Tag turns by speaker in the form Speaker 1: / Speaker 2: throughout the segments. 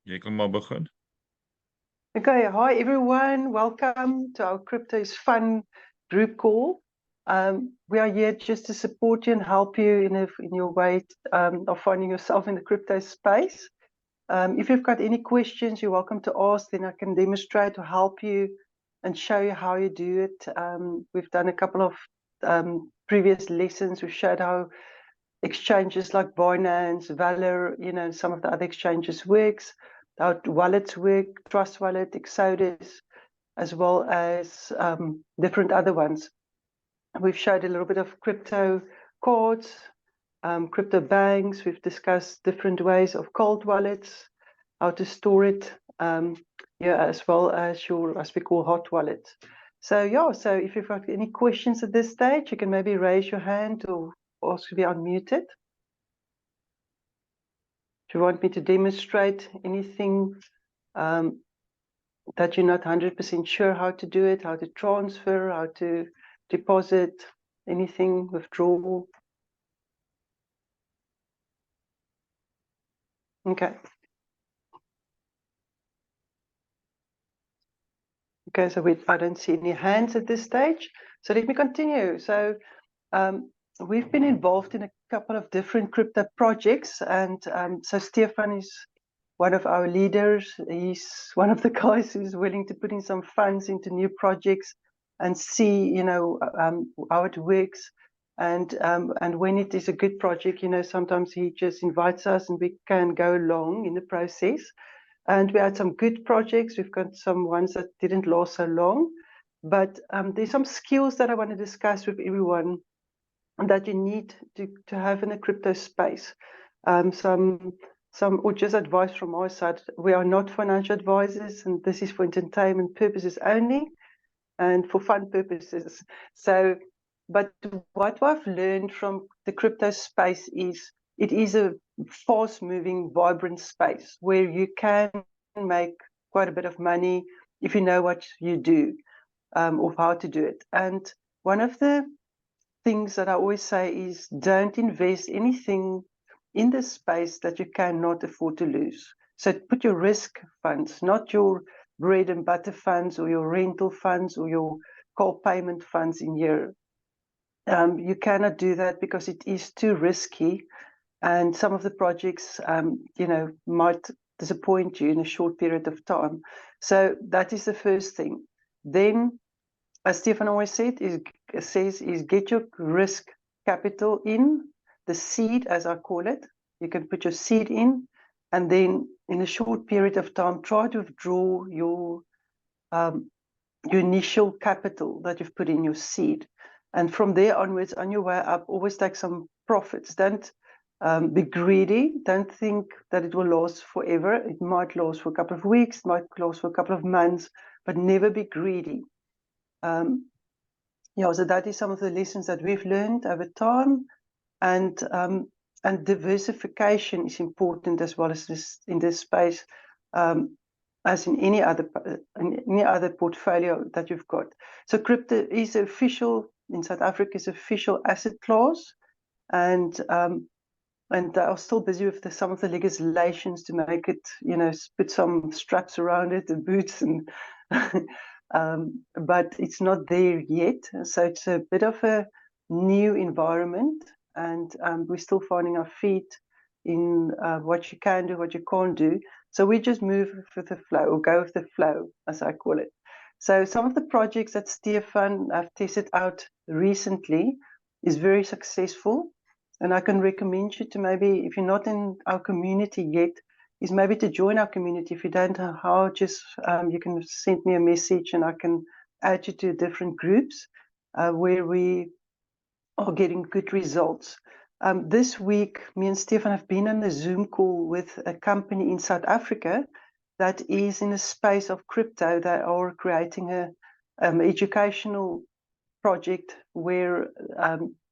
Speaker 1: Jy kan maar begin.
Speaker 2: Okay, hi everyone. Welcome to our Crypto is Fun group call. We are here just to support you and help you in your way of finding yourself in the crypto space. If you've got any questions, you're welcome to ask. Then I can demonstrate to help you and show you how you do it. We've done a couple of previous lessons. We've showed how exchanges like Binance, Valor, some of the other exchanges works, how wallets work, Trust Wallet, Exodus, as well as different other ones. We've showed a little bit of crypto cards, crypto banks. We've discussed different ways of cold wallets, how to store it, as well as your, as we call, hot wallets. So if you've got any questions at this stage, you can maybe raise your hand or also be unmuted. If you want me to demonstrate anything that you're not 100% sure how to do it, how to transfer, how to deposit, anything, withdrawal. Okay. Okay, so I don't see any hands at this stage. So let me continue. So we've been involved in a couple of different crypto projects, and so Stefan is one of our leaders. He's one of the guys who's willing to put in some funds into new projects and see, how it works. And when it is a good project, sometimes he just invites us and we can go along in the process. And we had some good projects. We've got some ones that didn't last so long. But there's some skills that I want to discuss with everyone that you need to have in the crypto space. Some or just advice from my side. We are not financial advisors, and this is for entertainment purposes only and for fun purposes. So, but what I've learned from the crypto space is it is a fast-moving, vibrant space where you can make quite a bit of money if you know what you do or how to do it. And one of the things that I always say is don't invest anything in this space that you cannot afford to lose. So put your risk funds, not your bread and butter funds or your rental funds or your car payment funds in here. You cannot do that because it is too risky, and some of the projects, might disappoint you in a short period of time. So that is the first thing. Then, as Stefan always says, get your risk capital in, the seed, as I call it. You can put your seed in, and then in a short period of time, try to withdraw your initial capital that you've put in your seed. And from there onwards, on your way up, always take some profits. Don't be greedy. Don't think that it will last forever. It might last for a couple of weeks, might last for a couple of months, but never be greedy. So that is some of the lessons that we've learned over time, and diversification is important as well as in this space, as in any other portfolio that you've got. So crypto is official in South Africa, is official asset class, and they are still busy with some of the legislations to make it, put some straps around it and boots, and but it's not there yet. So it's a bit of a new environment, and we're still finding our feet in what you can do, what you can't do. So we just move with the flow, or go with the flow, as I call it. So some of the projects that Stefan have tested out recently is very successful. And I can recommend you to maybe, if you're not in our community yet, is maybe to join our community. If you don't know how, just you can send me a message and I can add you to different groups where we are getting good results. This week, me and Stefan have been on a Zoom call with a company in South Africa that is in a space of crypto. They are creating a educational project where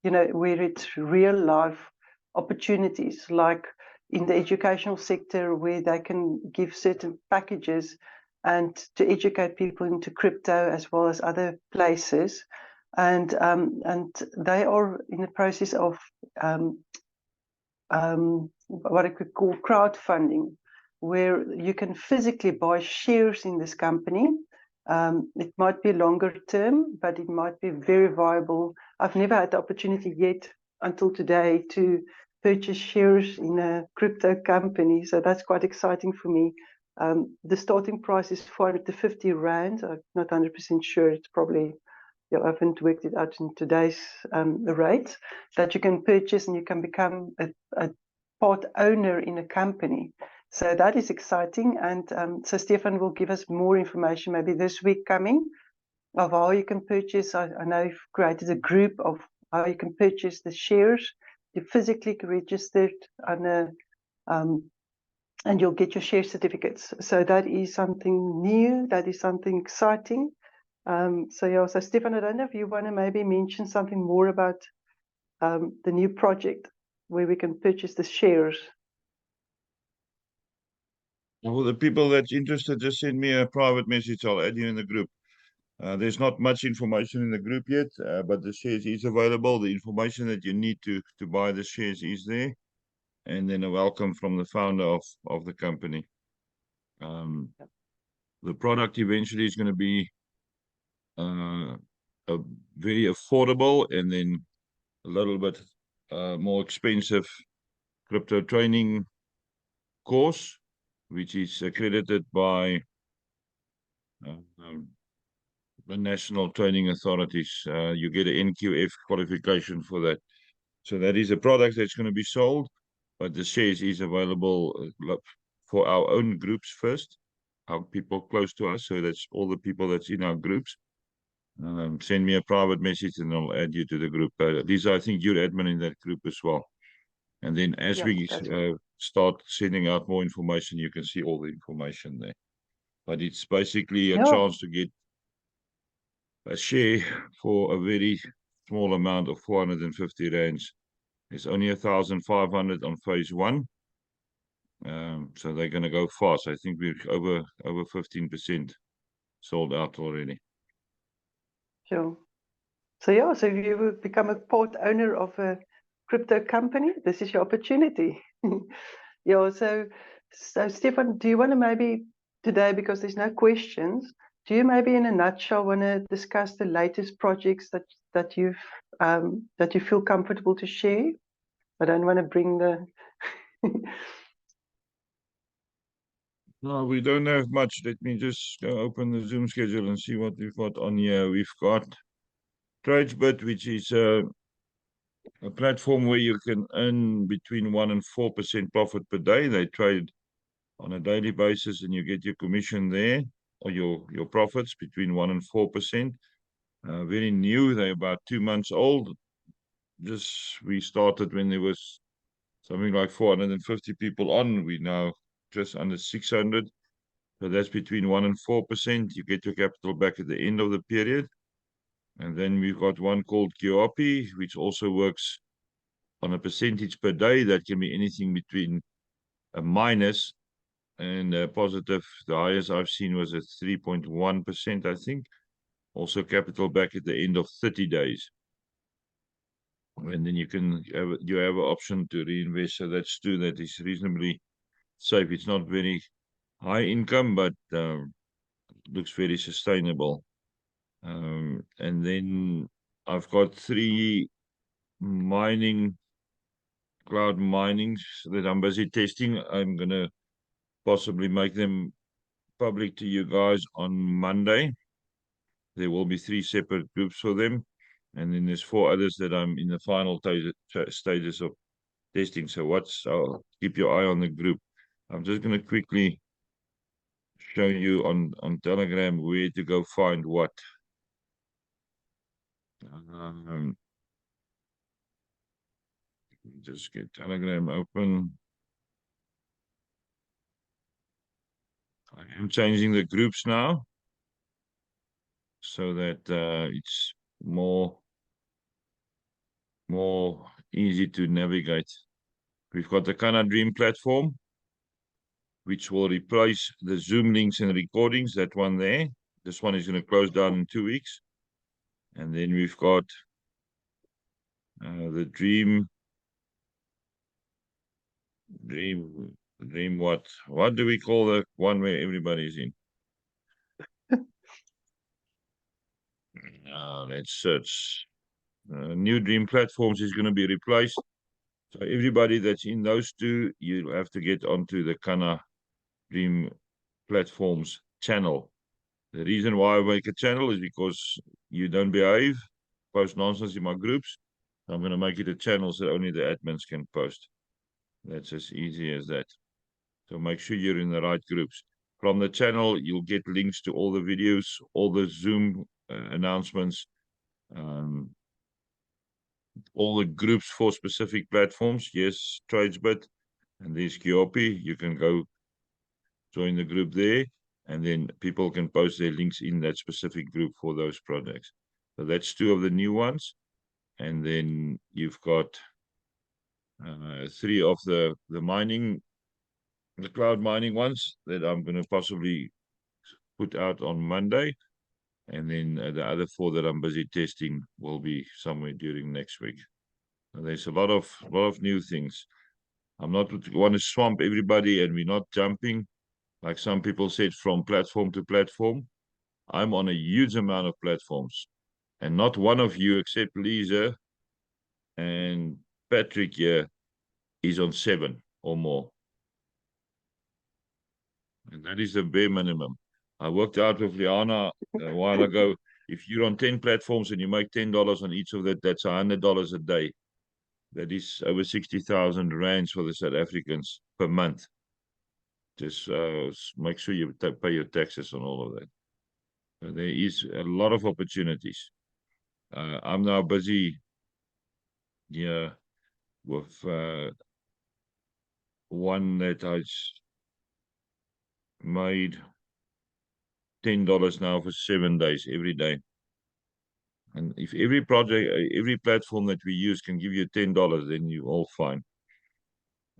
Speaker 2: where it's real life opportunities, like in the educational sector, where they can give certain packages and to educate people into crypto as well as other places. And they are in the process of what I could call crowdfunding, where you can physically buy shares in this company. It might be longer term, but it might be very viable. I've never had the opportunity yet until today to purchase shares in a crypto company, so that's quite exciting for me. The starting price is 450 Rand. I'm not 100% sure. It's probably, yeah, I haven't worked it out in today's rates, that you can purchase and you can become a part owner in a company. So that is exciting. And so Stefan will give us more information maybe this week coming of how you can purchase. I know you've created a group of how you can purchase the shares. You're physically registered on a and you'll get your share certificates. So that is something new. That is something exciting. So yeah, so Stefan, I don't know if you want to maybe mention something more about the new project where we can purchase the shares.
Speaker 1: Well, the people that's interested, just send me a private message. I'll add you in the group. There's not much information in the group yet, but the shares is available. The information that you need to buy the shares is there. And then a welcome from the founder of the company. The product eventually is going to be a very affordable and then a little bit more expensive crypto training course, which is accredited by the national training authorities. You get an NQF qualification for that. So that is a product that's going to be sold, but the shares is available for our own groups first, our people close to us. So that's all the people that's in our groups. Send me a private message and I'll add you to the group. Lize, I think you're admin in that group as well. And then as we start sending out more information, you can see all the information there. But it's basically a chance to get a share for a very small amount of 450 rands. It's only 1,500 on phase one. So they're going to go fast. I think we're over 15% sold out already.
Speaker 2: Sure. So yeah, so if you become a part owner of a crypto company, this is your opportunity. Yeah, so Stefan, do you want to maybe today, because there's no questions, do you maybe in a nutshell want to discuss the latest projects that you feel comfortable to share? I don't want to bring the
Speaker 1: No, we don't have much. Let me just go open the Zoom schedule and see what we've got on here. We've got TradeBit, which is a platform where you can earn between 1% and 4% profit per day. They trade on a daily basis and you get your commission there, or your profits between 1% and 4%. Very new. They're about 2 months old. We started when there was something like 450 people on. We now just under 600. So that's between 1% and 4%. You get your capital back at the end of the period. And then we've got one called QRP, which also works on a percentage per day. That can be anything between a minus and a positive. The highest I've seen was at 3.1%, I think. Also capital back at the end of 30 days. And then you have an option to reinvest. So that's two that is reasonably safe. It's not very high income, but looks very sustainable. And then I've got 3 cloud minings that I'm busy testing. I'm going to possibly make them public to you guys on Monday. There will be 3 separate groups for them. And then there's 4 others that I'm in the final stages of testing. So I'll keep your eye on the group. I'm just going to quickly show you on Telegram where to go find what. Just get Telegram open. I am changing the groups now so that it's more easy to navigate. We've got the Kana Dream platform, which will replace the Zoom links and recordings, that one there. This one is going to close down in 2 weeks. And then we've got the Dream Dream what? What do we call the one where everybody's in? Let's search. New Dream platforms is going to be replaced. So everybody that's in those two, you have to get onto the Kana Dream platforms channel. The reason why I make a channel is because you don't behave, post nonsense in my groups. I'm going to make it a channel so only the admins can post. That's as easy as that. So make sure you're in the right groups. From the channel, you'll get links to all the videos, all the Zoom announcements, all the groups for specific platforms. Yes, TradesBit, and there's Kiopi. You can go join the group there, and then people can post their links in that specific group for those projects. So that's two of the new ones. And then you've got three of the cloud mining ones that I'm going to possibly put out on Monday. And then the other four that I'm busy testing will be somewhere during next week. So there's a lot of new things. I'm not want to swamp everybody, and we're not jumping like some people said from platform to platform. I'm on a huge amount of platforms, and not one of you except Lize and Patrick here is on 7 or more. And that is the bare minimum. I worked out with Liana a while ago. If you're on 10 platforms and you make $10 on each of that, that's $100 a day. That is over 60,000 rands for the South Africans per month. Just make sure you pay your taxes on all of that. So there is a lot of opportunities. I'm now busy with one that I made $10 now for 7 days every day. And if every project, every platform that we use can give you $10, then you're all fine.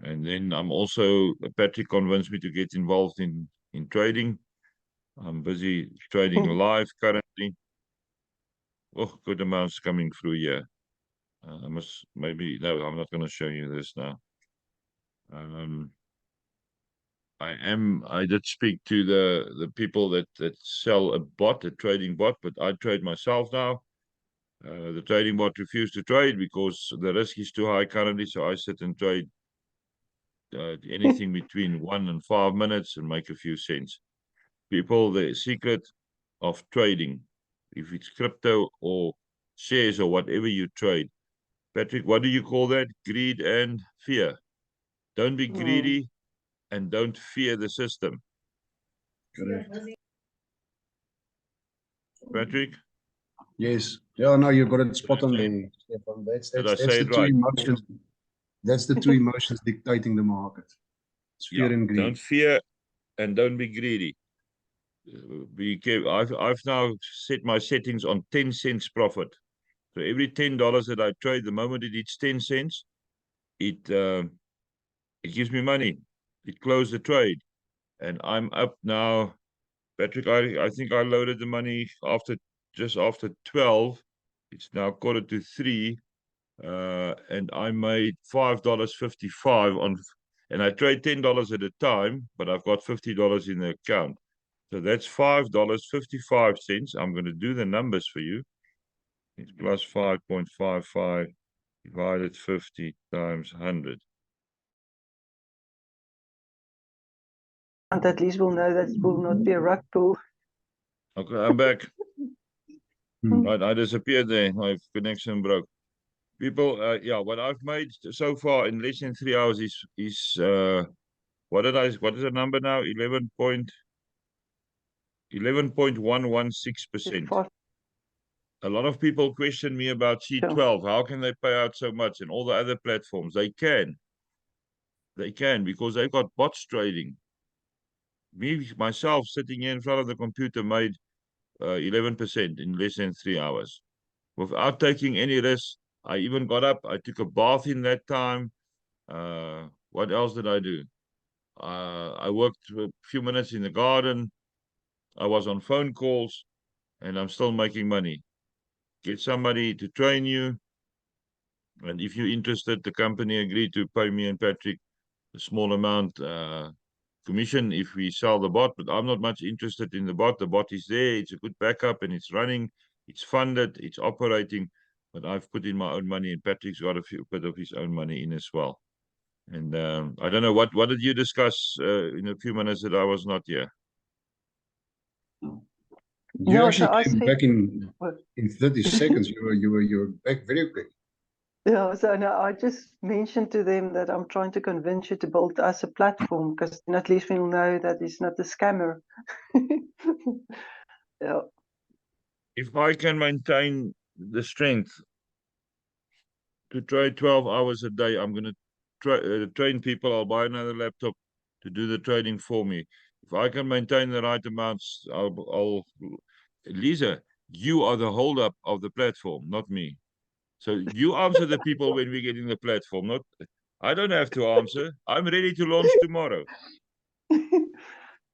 Speaker 1: And then I'm also, Patrick convinced me to get involved in trading. I'm busy trading live currently. Oh, good amounts coming through here. I must maybe, no, I'm not going to show you this now. I did speak to the people that sell a bot, a trading bot, but I trade myself now. The trading bot refused to trade because the risk is too high currently, so I sit and trade anything between 1 and 5 minutes and make a few cents. People, the secret of trading, if it's crypto or shares or whatever you trade, Patrick, what do you call that? Greed and fear. Don't be greedy and don't fear the system.
Speaker 3: Correct.
Speaker 1: Patrick?
Speaker 3: Yes. Yeah, no, you got it spot on there, Stefan.
Speaker 1: Did I
Speaker 3: That's
Speaker 1: say
Speaker 3: the
Speaker 1: it
Speaker 3: two
Speaker 1: right?
Speaker 3: emotions. That's the two emotions dictating the market. It's fear and greed.
Speaker 1: Don't fear and don't be greedy. Be careful. I've now set my settings on 10 cents profit. So every $10 that I trade, the moment it hits 10 cents, it gives me money. It closed the trade. And I'm up now. Patrick, I think I loaded the money just after 12. It's now 2:45. And I made $5.55 on, and I trade $10 at a time, but I've got $50 in the account. So that's $5.55. I'm going to do the numbers for you. It's plus 5.55 divided 50 times 100.
Speaker 2: And at least we'll know that it will not be a rug pull.
Speaker 1: Okay, I'm back. Right, I disappeared there. My connection broke. People, what I've made so far in less than 3 hours is what is the number now? 11.116%. A lot of people question me about C12. How can they pay out so much? And all the other platforms, they can because they've got bots trading. Me myself sitting here in front of the computer made 11% in less than 3 hours without taking any risk. I even got up, I took a bath in that time. What else did I do? I worked a few minutes in the garden. I was on phone calls, and I'm still making money. Get somebody to train you. And if you're interested, the company agreed to pay me and Patrick a small amount commission if we sell the bot, but I'm not much interested in the bot. The bot is there, it's a good backup and it's running, it's funded, it's operating, but I've put in my own money and Patrick's got a bit of his own money in as well. And I don't know, what did you discuss in a few minutes that I was not here?
Speaker 3: You
Speaker 2: No,
Speaker 3: actually
Speaker 2: so I
Speaker 3: came
Speaker 2: said,
Speaker 3: back in
Speaker 2: well,
Speaker 3: 30 seconds. You were back very quick.
Speaker 2: yeah, so no, I just mentioned to them that I'm trying to convince you to build us a platform because then at least we'll know that it's not a scammer. Yeah.
Speaker 1: If I can maintain the strength to trade 12 hours a day, I'm going to train people. I'll buy another laptop to do the trading for me. If I can maintain the right amounts, Lize, you are the holdup of the platform, not me. So you answer the people when we get in the platform, not I don't have to answer. I'm ready to launch tomorrow.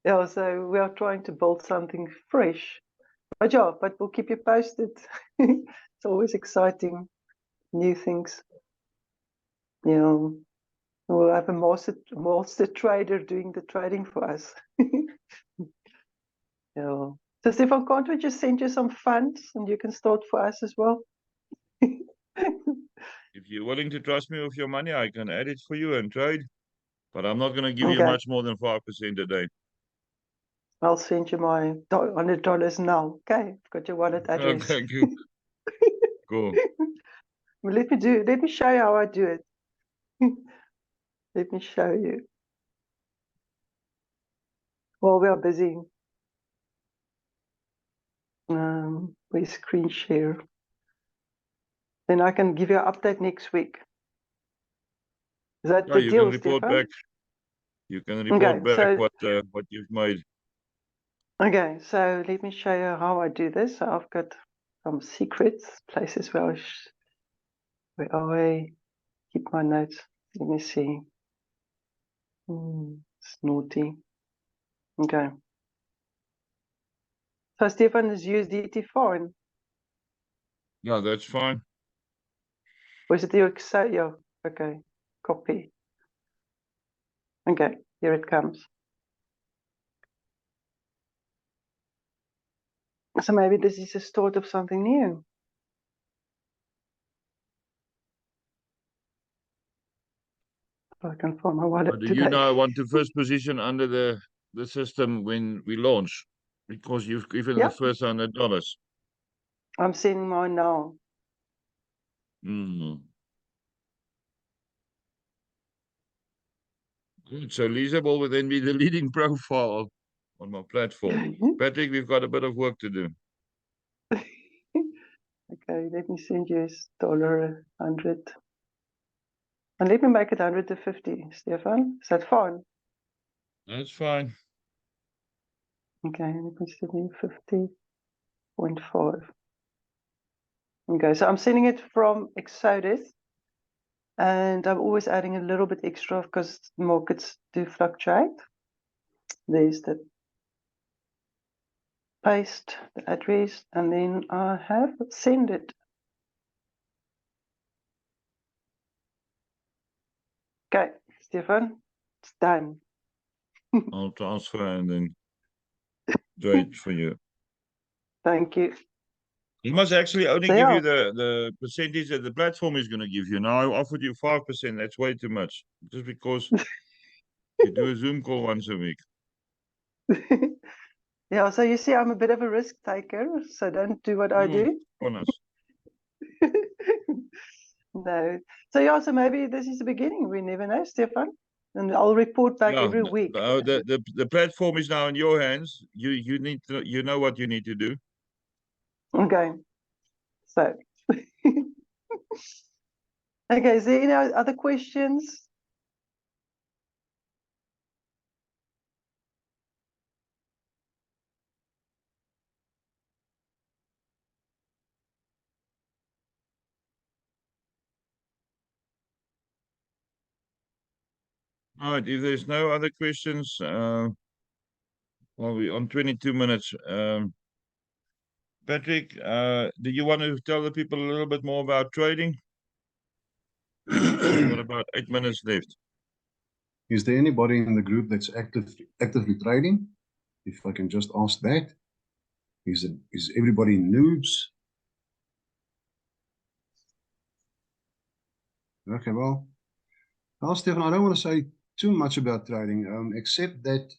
Speaker 2: Yeah, so we are trying to build something fresh. But yeah, but we'll keep you posted. It's always exciting, new things. You know, we'll have a master trader doing the trading for us. Yeah. So Stefan, can't we just send you some funds and you can start for us as well?
Speaker 1: If you're willing to trust me with your money, I can add it for you and trade. But I'm not going to give you
Speaker 2: Okay.
Speaker 1: much more than 5% a day.
Speaker 2: I'll send you my $100 now. Okay, I've got your wallet
Speaker 1: Oh,
Speaker 2: address.
Speaker 1: thank you. Cool.
Speaker 2: Well, let me show you how I do it. Let me show you. Well, we are busy. We screen share. Then I can give you an update next week. Is that
Speaker 1: Yeah,
Speaker 2: the
Speaker 1: you can
Speaker 2: deal,
Speaker 1: report
Speaker 2: Stefan?
Speaker 1: back. You can report back what you've made.
Speaker 2: Okay, so let me show you how I do this. So I've got some secrets, places where I keep my notes. Let me see. It's naughty. Okay. So Stefan is USDT foreign.
Speaker 1: Yeah, that's fine.
Speaker 2: Or is it your Excel? Yeah, okay. Copy. Okay, here it comes. So maybe this is the start of something new. If I can find my wallet
Speaker 1: But do you
Speaker 2: today.
Speaker 1: know I want to first position under the system when we launch? Because you've given the
Speaker 2: Yeah,
Speaker 1: first $100.
Speaker 2: I'm sending mine now.
Speaker 1: Mm. Good. So Lisa will then be the leading profile on my platform. Patrick, we've got a bit of work to do.
Speaker 2: Okay, let me send you $100. And let me make it 150, Stefan. Is that fine?
Speaker 1: That's fine.
Speaker 2: Okay, let me send you 50.5. Okay, so I'm sending it from Exodus. And I'm always adding a little bit extra because markets do fluctuate. There's the paste, the address, and then I have send it. Okay, Stefan, it's done.
Speaker 1: I'll transfer and then trade for you.
Speaker 2: Thank you.
Speaker 1: He must actually only
Speaker 2: So
Speaker 1: give
Speaker 2: yeah,
Speaker 1: you the percentage that the platform is going to give you. Now I offered you 5%. That's way too much. Just because you do a Zoom call once a week.
Speaker 2: yeah. So you see, I'm a bit of a risk taker. So don't do what I
Speaker 1: Oh,
Speaker 2: do.
Speaker 1: honest.
Speaker 2: No. So yeah. So maybe this is the beginning. We never know, Stefan. And I'll report back
Speaker 1: Yeah,
Speaker 2: every week.
Speaker 1: the platform is now in your hands. You need to you know what you need to do.
Speaker 2: Okay. So. Okay. Is there any other questions?
Speaker 1: All right. If there's no other questions, well, we're on 22 minutes. Patrick, do you want to tell the people a little bit more about trading? We've got about 8 minutes left.
Speaker 3: Is there anybody in the group that's actively trading? If I can just ask that. Is everybody noobs? Okay, well, Stefan, I don't want to say too much about trading, except that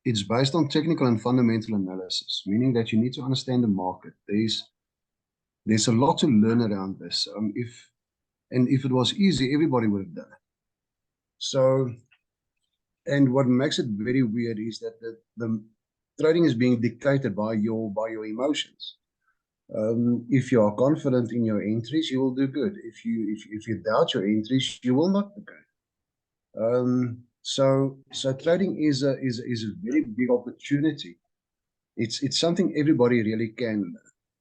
Speaker 3: it's based on technical and fundamental analysis, meaning that you need to understand the market. There's a lot to learn around this. If it was easy, everybody would have done it. So, and what makes it very weird is that the trading is being dictated by your emotions. If you are confident in your entries, you will do good. If you doubt your entries, you will not do good. So trading is a very big opportunity. It's something everybody really can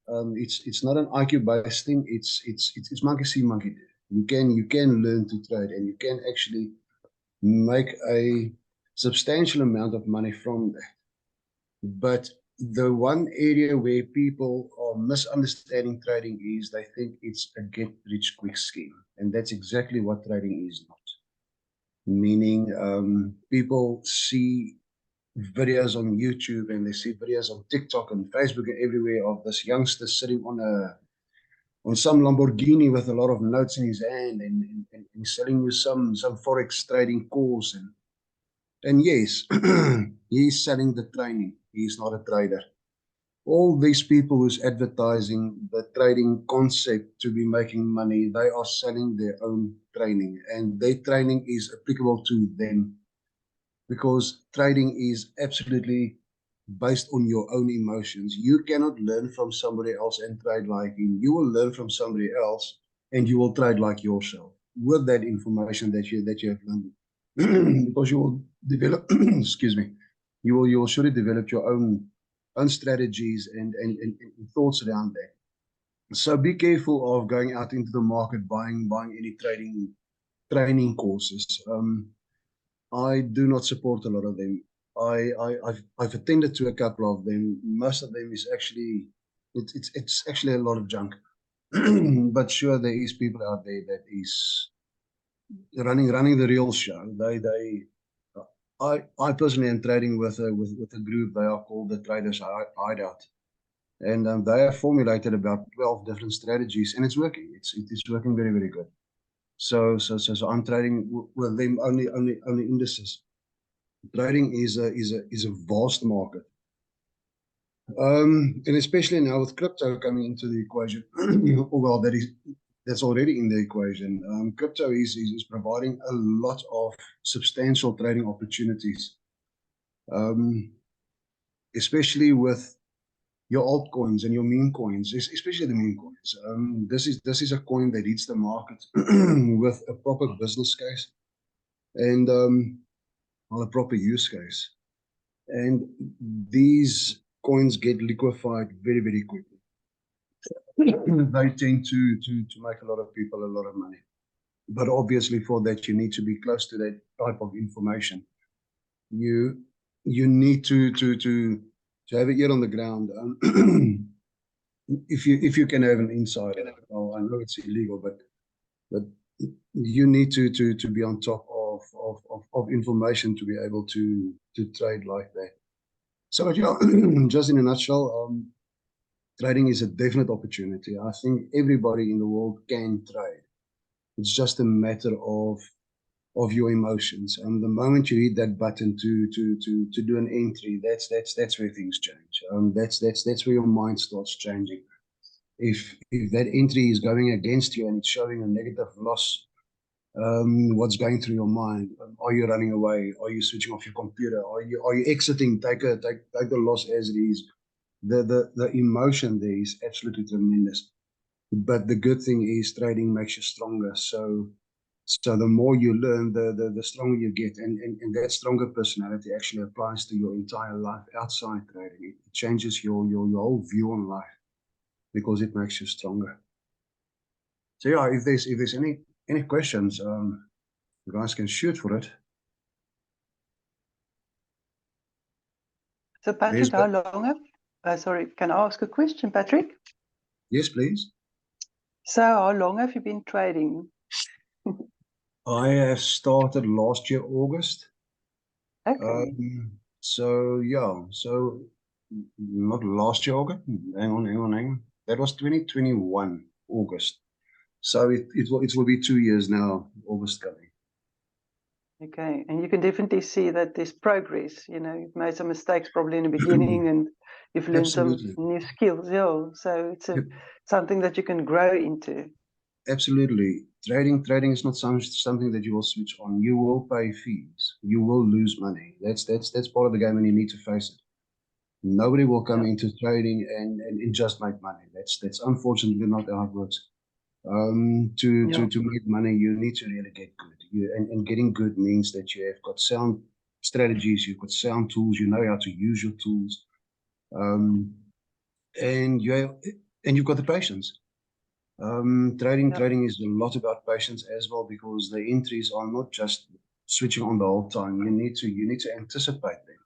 Speaker 3: learn. It's not an IQ based thing. It's monkey see, monkey do. You can learn to trade, and you can actually make a substantial amount of money from that. But the one area where people are misunderstanding trading is they think it's a get rich quick scheme, and that's exactly what trading is not. Meaning, people see videos on YouTube and they see videos on TikTok and Facebook and everywhere of this youngster sitting on some Lamborghini with a lot of notes in his hand and selling you some forex trading course, and yes, he's selling the training. He's not a trader. All these people who's advertising the trading concept to be making money, they are selling their own training, and their training is applicable to them, because trading is absolutely based on your own emotions. You cannot learn from somebody else and trade like him. You will learn from somebody else and you will trade like yourself with that information that you have learned. Because you will develop, excuse me, you will surely develop your own strategies and thoughts around that. So be careful of going out into the market buying any training courses. I do not support a lot of them. I've attended to a couple of them. Most of them is actually it's actually a lot of junk. But sure, there is people out there that is running the real show. I personally am trading with a group. They are called the Traders Hideout, and they have formulated about 12 different strategies, and it's working. It is working very, very good. So I'm trading with them only indices. Trading is a vast market, and especially now with crypto coming into the equation. Well, that's already in the equation. Crypto is providing a lot of substantial trading opportunities, especially with your altcoins and your meme coins, especially the meme coins. This is a coin that hits the market with a proper business case and a proper use case. And these coins get liquefied very, very quickly. They tend to make a lot of people a lot of money. But obviously for that, you need to be close to that type of information. You need to have it ear on the ground. If you can have an insider, well, I know it's illegal, but you need to be on top of information to be able to trade like that. So yeah, just in a nutshell, trading is a definite opportunity. I think everybody in the world can trade. It's just a matter of your emotions. And the moment you hit that button to do an entry, that's where things change. That's where your mind starts changing. If that entry is going against you and it's showing a negative loss, what's going through your mind? Are you running away? Are you switching off your computer? Are you exiting? Take the loss as it is. The emotion there is absolutely tremendous. But the good thing is trading makes you stronger. So the more you learn, the stronger you get, and that stronger personality actually applies to your entire life outside trading. It changes your whole view on life because it makes you stronger. So yeah, if there's any questions, you guys can shoot for it.
Speaker 2: So Patrick, how long have, sorry, can I ask a question, Patrick?
Speaker 3: Yes, please.
Speaker 2: So how long have you been trading?
Speaker 3: I have started last year, August.
Speaker 2: Okay.
Speaker 3: So yeah, so not last year, August. Hang on. That was 2021, August. So it will be 2 years now, August coming.
Speaker 2: Okay, and you can definitely see that there's progress. You've made some mistakes probably in the beginning, and you've learned some
Speaker 3: Absolutely.
Speaker 2: new skills. Yeah, so it's
Speaker 3: Yep.
Speaker 2: something that you can grow into.
Speaker 3: Absolutely. Trading is not something that you will switch on. You will pay fees. You will lose money. That's part of the game, and you need to face it. Nobody will come
Speaker 2: Yeah.
Speaker 3: into trading and just make money. That's unfortunately not how it works.
Speaker 2: Yeah.
Speaker 3: To make money, you need to really get good. And getting good means that you have got sound strategies, you've got sound tools, you know how to use your tools, um, and you've got the patience. Trading is a lot about patience as well, because the entries are not just switching on the whole time. You need to anticipate them,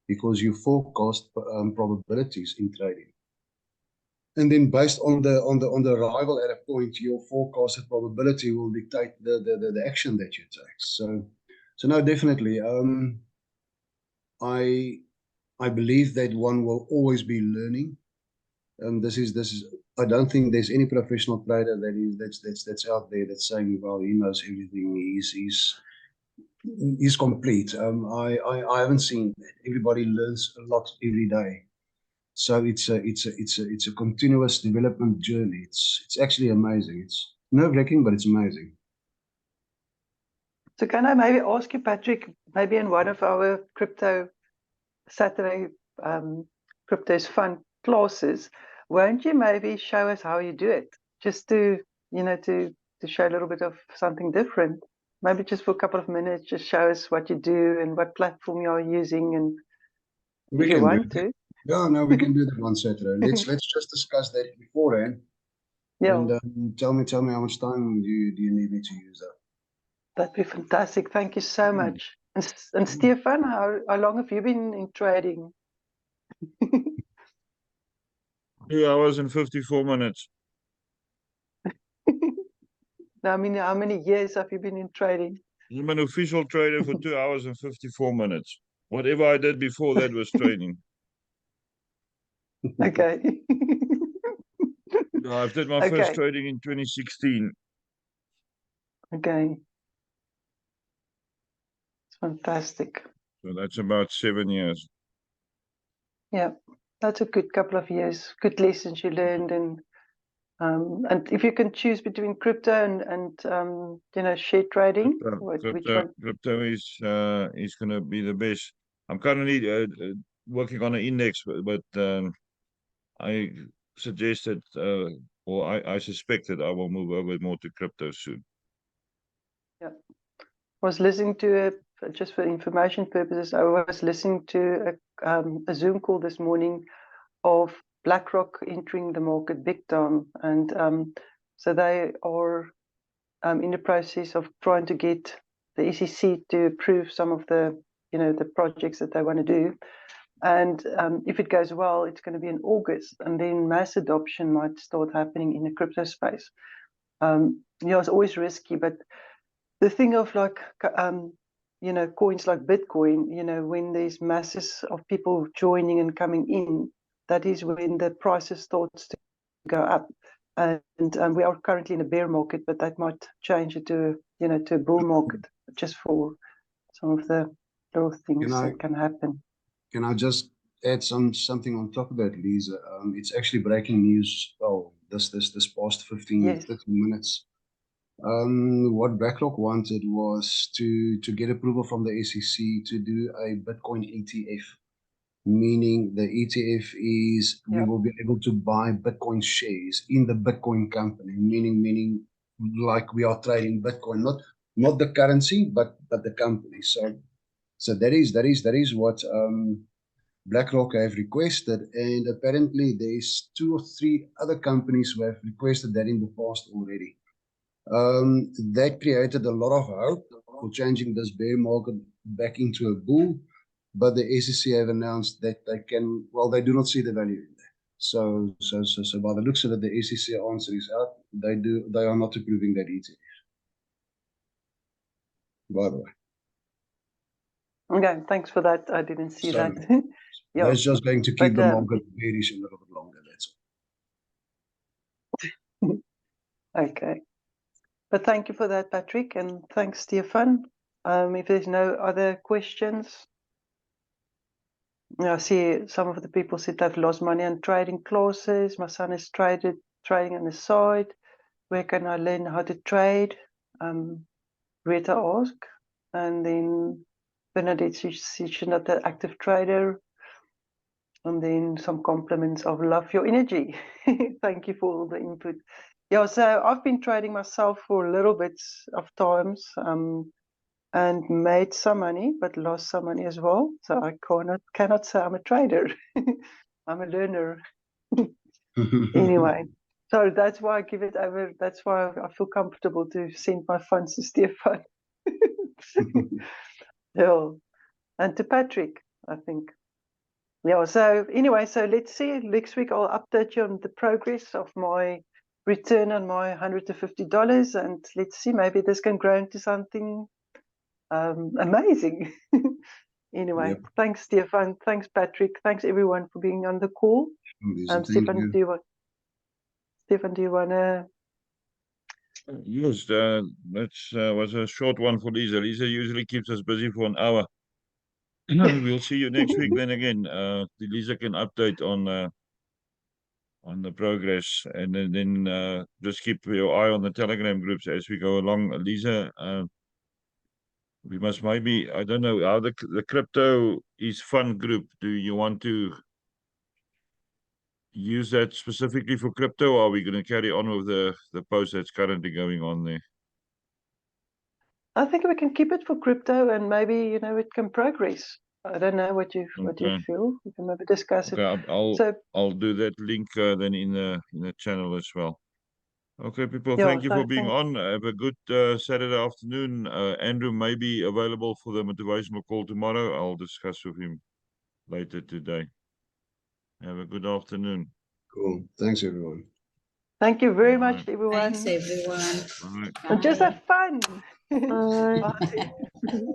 Speaker 3: because you forecast probabilities in trading. And then based on the arrival at a point, your forecasted probability will dictate the action that you take. So no, definitely. I I believe that one will always be learning. This is I don't think there's any professional trader that's out there that's saying, well, he knows everything. He's complete. I haven't seen that. Everybody learns a lot every day. So it's a continuous development journey. It's actually amazing. It's nerve-wracking, but it's amazing.
Speaker 2: So can I maybe ask you, Patrick, maybe in one of our crypto Saturday crypto's fun classes, won't you maybe show us how you do it? Just to show a little bit of something different. Maybe just for a couple of minutes, just show us what you do and what platform you are using, and
Speaker 3: We
Speaker 2: if you
Speaker 3: can do
Speaker 2: want
Speaker 3: that.
Speaker 2: to.
Speaker 3: Yeah, no, we can do that one Saturday. Let's just discuss that beforehand,
Speaker 2: Yeah,
Speaker 3: and tell me how much time do you need me to use that?
Speaker 2: that'd be fantastic. Thank you so
Speaker 3: Hmm.
Speaker 2: much. And Stefan, how long have you been in trading?
Speaker 1: 2 hours and 54 minutes.
Speaker 2: I mean, how many years have you been in trading?
Speaker 1: I'm an official trader for 2 hours and 54 minutes. Whatever I did before that was training.
Speaker 2: Okay.
Speaker 1: I've did my first
Speaker 2: Okay.
Speaker 1: trading in 2016.
Speaker 2: Okay. It's fantastic.
Speaker 1: So that's about 7 years.
Speaker 2: Yeah, that's a good couple of years. Good lessons you learned, and if you can choose between crypto and share trading, which one?
Speaker 1: Crypto is going to be the best. I'm currently working on an index, but I suggested or I suspected I will move over more to crypto soon.
Speaker 2: Yeah, I was listening to just for information purposes. I was listening to a Zoom call this morning of BlackRock entering the market big time, and so they are in the process of trying to get the SEC to approve some of the projects that they want to do. And if it goes well, it's going to be in August, and then mass adoption might start happening in the crypto space. It's always risky, but the thing of coins like Bitcoin, when there's masses of people joining and coming in, that is when the prices starts to go up. And we are currently in a bear market, but that might change it to a bull market, just for some of the little things that can happen.
Speaker 3: Can I just add something on top of that, Lize? It's actually breaking news. Oh, this past 15,
Speaker 2: Yes.
Speaker 3: 30 minutes. What BlackRock wanted was to get approval from the SEC to do a Bitcoin ETF, meaning the ETF is we will be able to buy Bitcoin shares in the Bitcoin company, meaning like we are trading Bitcoin, not the currency, but the company. So that is what BlackRock have requested, and apparently there's 2 or 3 other companies who have requested that in the past already. That created a lot of hope for changing this bear market back into a bull, but the SEC have announced that they do not see the value in that. So by the looks of it, the SEC answer is out. They are not approving that ETF. by the way.
Speaker 2: Okay, thanks for that. I didn't see
Speaker 3: So,
Speaker 2: that. Yeah,
Speaker 3: That's just going to keep
Speaker 2: but,
Speaker 3: the market bearish a little bit longer, that's all.
Speaker 2: okay. But thank you for that, Patrick, and thanks, Stefan. If there's no other questions, I see some of the people said they've lost money on trading classes. My son is trading on the side. Where can I learn how to trade? Rita asked. And then Bernadette, she's not an active trader. And then some compliments of love your energy. Thank you for all the input. Yeah, so I've been trading myself for a little bit of times and made some money, but lost some money as well. So I cannot say I'm a trader. I'm a learner. Anyway, so that's why I give it over. That's why I feel comfortable to send my funds to Stefan. Yeah, and to Patrick, I think. Yeah, so anyway, so let's see. Next week I'll update you on the progress of my return on my $150, and let's see, maybe this can grow into something amazing. Anyway,
Speaker 3: Yep.
Speaker 2: thanks, Stefan. Thanks, Patrick. Thanks, everyone, for being on the call.
Speaker 3: Thank
Speaker 2: Stefan,
Speaker 3: you.
Speaker 2: do you want to?
Speaker 1: Yes, that was a short one for Lize. Lize usually keeps us busy for an hour. We'll see you next week then again. Lize can update on the progress, and then just keep your eye on the Telegram groups as we go along. Lize, we must maybe, I don't know how the crypto is fun group. Do you want to use that specifically for crypto, or are we going to carry on with the post that's currently going on there?
Speaker 2: I think we can keep it for crypto, and maybe it can progress. I don't know what you
Speaker 1: Okay.
Speaker 2: feel. We can maybe discuss
Speaker 1: Okay,
Speaker 2: it.
Speaker 1: I'll do that link then in the channel as well. Okay, people,
Speaker 2: Yeah,
Speaker 1: thank you for being
Speaker 2: thanks.
Speaker 1: on. Have a good Saturday afternoon. Andrew may be available for the motivational call tomorrow. I'll discuss with him later today. Have a good afternoon.
Speaker 3: Cool. Thanks, everyone.
Speaker 2: Thank you very
Speaker 1: Bye.
Speaker 2: much, everyone.
Speaker 4: Thanks, everyone.
Speaker 1: Bye.
Speaker 2: And just have fun.
Speaker 4: Bye.
Speaker 2: Bye.